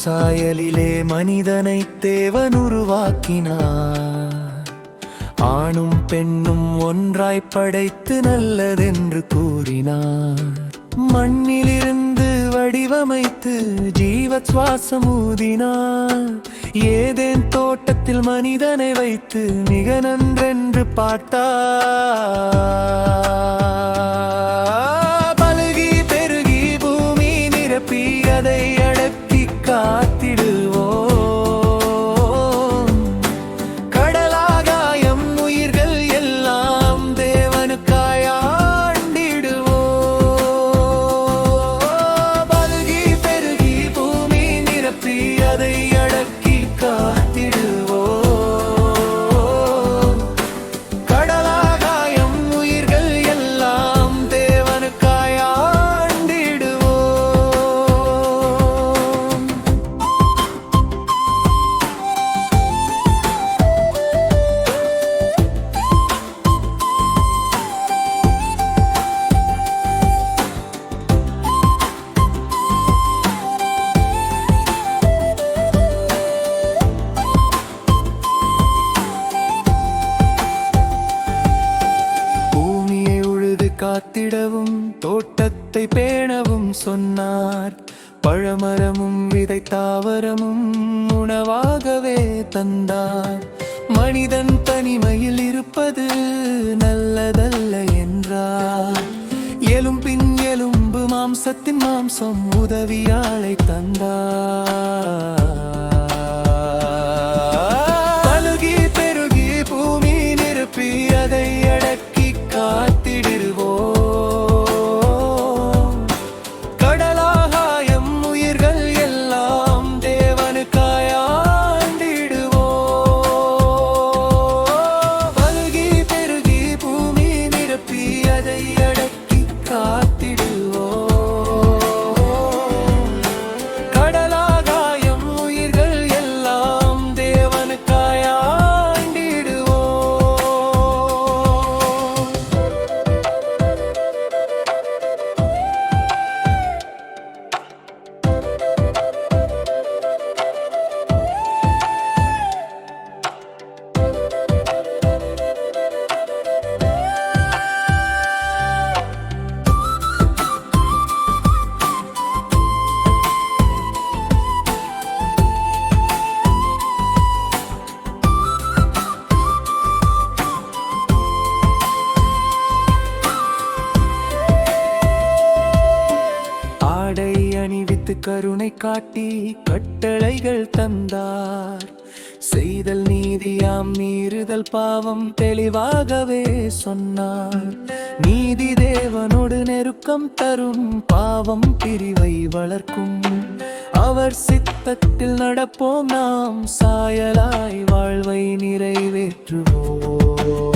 சாயலிலே மனிதனை தேவன் உருவாக்கினார். ஆணும் பெண்ணும் ஒன்றாய் படைத்து நல்லதென்று கூறினார். மண்ணிலிருந்து வடிவமைத்து ஜீவ சுவாசம் ஊதினார். ஏதேன் தோட்டத்தில் மனிதனை வைத்து மிக நன்றென்று பார்த்தார். பலுகி பெருகி பூமி நிரப்பி அதை அடக்கி காத்திடுவோம். கடலாகாயம் உயிர்கள் எல்லாம் தேவனுக்காய் ஆண்டிடுவோம். பலுகி பெருகி பூமி நிரப்பி அதை அடக்கி காத்திடுவோம். கடலாகாயம் உயிர்கள் எல்லாம் தேவனுக்காய் ஆண்டிடுவோம். காத்திடவும் தோட்டத்தை பேணவும் சொன்னார். பழமரமும் விதை தாவரமும் உணவாகவே தந்தார். மனிதன் தனிமையில் இருப்பது நல்லதல்ல என்றார். எலும்பின் எலும்பு மாம்சத்தின் மாம்சம் உதவியாளை தந்தார். பலுகி பெருகி பூமி நிரப்பி அதை அடக்கி காத்திடுவோம். கடலாகாயம் உயிர்கள் எல்லாம் தேவனுக்காய் ஆண்டிடுவோம். பலுகி பெருகி பூமி நிரப்பி அதை அடக்கி காத்திடுவோம். கடலாகாயம் உயிர்கள் எல்லாம் தேவனுக்காய் ஆண்டிடுவோம். ஆடை அணிவித்து கருணை காட்டி கட்டளைகள் தந்தார். செய்தல் நீதியாம் மீறுதல் பாவம் தெளிவாகவே சொன்னார். நீதி தேவனோடு நெருக்கம் தரும், பாவம் பிரிவை வளர்க்கும். அவர் சித்தத்தில் நடப்போம், நாம் சாயலாய் வாழ்வை நிறைவேற்றுவோம்.